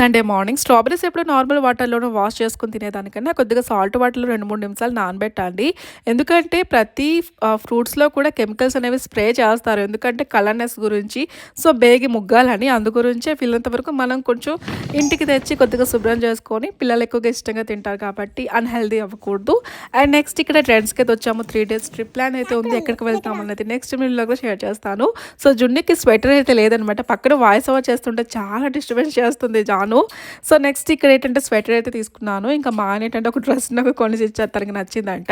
Sunday morning strawberries ఎప్పుడు normal వాటర్‌లోనే wash చేసుకొని తినేదానికన్నా కొద్దిగా సాల్ట్ వాటర్‌లో 2, 3 నిమిషాలు నానబెట్టండి. ఎందుకంటే ప్రతి ఫ్రూట్స్‌లో కూడా కెమికల్స్ అనేవి స్ప్రే చేస్తారు. ఎందుకంటే కలర్‌నెస్ గురించి. సో, బేగి ముగ్గాలని. అందు గురించే వీలైనంత వరకు మనం కొంచెం ఇంటికి తెచ్చి కొద్దిగా శుభ్రం చేసుకొని పిల్లలు ఎక్కువగా ఇష్టంగా తింటారు కాబట్టి అన్‌హెల్తీ అవ్వకూడదు. అండ్ నెక్స్ట్ ఇక్కడ ట్రెండ్స్‌కైతే వచ్చాము. 3 డేస్ ట్రిప్ ప్లాన్ అయితే ఉంది. ఎక్కడికి వెళ్తామన్నది నెక్స్ట్ వీడియోలో షేర్ చేస్తాను. సో, జున్నుకి స్వెటర్ అయితే లేదనమాట. పక్కన వాయిస్ ఓవర్ చేస్తుంటే చాలా డిస్టర్బెన్స్ చేస్తుంది జాను. సో, నెక్స్ట్ ఇక్కడ ఏంటంటే స్వెటర్ అయితే తీసుకున్నాను. ఇంకా మా ఆయన ఏంటంటే ఒక డ్రెస్ నాకు కొనేసి ఇచ్చారు. తనకి నచ్చిందంట.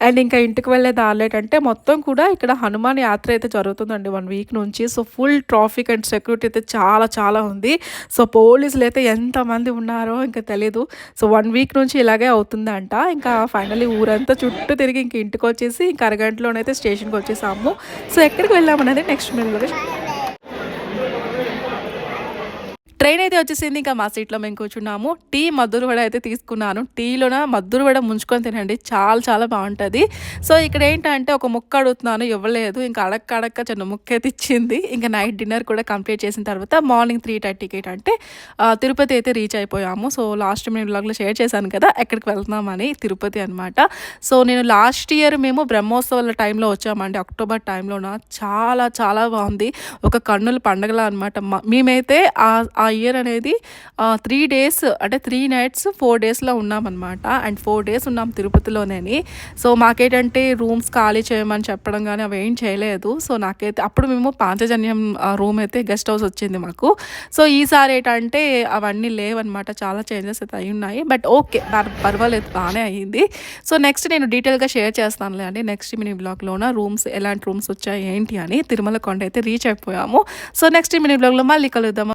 అండ్ ఇంకా ఇంటికి వెళ్ళే దారిలో ఏంటంటే మొత్తం కూడా ఇక్కడ హనుమాన్ యాత్ర అయితే జరుగుతుందండి 1 వీక్ నుంచి. So, full traffic and security అయితే చాలా చాలా ఉంది. సో, పోలీసులు అయితే ఎంతమంది ఉన్నారో ఇంకా తెలీదు. సో, 1 వీక్ నుంచి ఇలాగే అవుతుందంట. ఇంకా ఫైనల్లీ ఊరంతా చుట్టూ తిరిగి ఇంక ఇంటికొచ్చేసి ఇంక అరగంటలోనైతే స్టేషన్‌కి వచ్చేసాము. సో, ఎక్కడికి వెళ్ళామనేది నెక్స్ట్ వీడియోలో ట్రైన్ అయితే వచ్చేసింది. ఇంకా మా సీట్‌లో మేము కూర్చున్నాము. టీ మద్దుర వడ అయితే తీసుకున్నాను. టీలోన మద్దుర వడ ముంచుకొని తినండి. చాలా చాలా బావుంటది. సో, ఇక్కడ ఏంటంటే ఒక ముక్క అడుగుతున్నాను ఇవ్వలేదు. ఇంకా అడక్క చిన్న ముక్కైతే ఇచ్చింది. ఇంకా నైట్ డిన్నర్ కూడా కంప్లీట్ చేసిన తర్వాత మార్నింగ్ 3:30కి అంటే తిరుపతి అయితే రీచ్ అయిపోయాము. సో, లాస్ట్ మినిట్ వ్లాగ్‌లో షేర్ చేశాను కదా! ఎక్కడికి వెళ్తున్నామని తిరుపతి అనమాట. సో, నేను లాస్ట్ ఇయర్ మేము బ్రహ్మోత్సవాల టైంలో వచ్చామండి. అక్టోబర్ టైంలోన చాలా చాలా బావుంది. ఒక కన్నుల పండగలా అనమాట. మేమైతే ఆ ఇయర్ అనేది 3 డేస్ అంటే 3 నైట్స్ 4 డేస్‌లో ఉన్నామనమాట. అండ్ 4 డేస్ ఉన్నాం తిరుపతిలోనేని. సో, మాకేంటంటే రూమ్స్ ఖాళీ చేయమని చెప్పడం గానీ అవేం చేయలేదు. సో, నాకైతే అప్పుడు మేము పాంచజన్యం రూమ్ అయితే గెస్ట్ హౌస్ వచ్చింది మాకు. సో, ఈసారి ఏంటంటే అవన్నీ లేవనమాట. చాలా చేంజెస్ అయితే అయ్యున్నాయి. But okay. పర్వాలేదు బానే అయ్యింది. సో, నెక్స్ట్ నేను డీటెయిల్‌గా షేర్ చేస్తానులే అండి. నెక్స్ట్ మినీ వ్లాగ్‌లోన రూమ్స్ ఎలాంటి రూమ్స్ వచ్చాయి ఏంటి అని తిరుమల కొండ అయితే రీచ్ అయిపోయాము. సో, నెక్స్ట్ మినీ వ్లాగ్‌లో మళ్ళీ కలుద్దాం.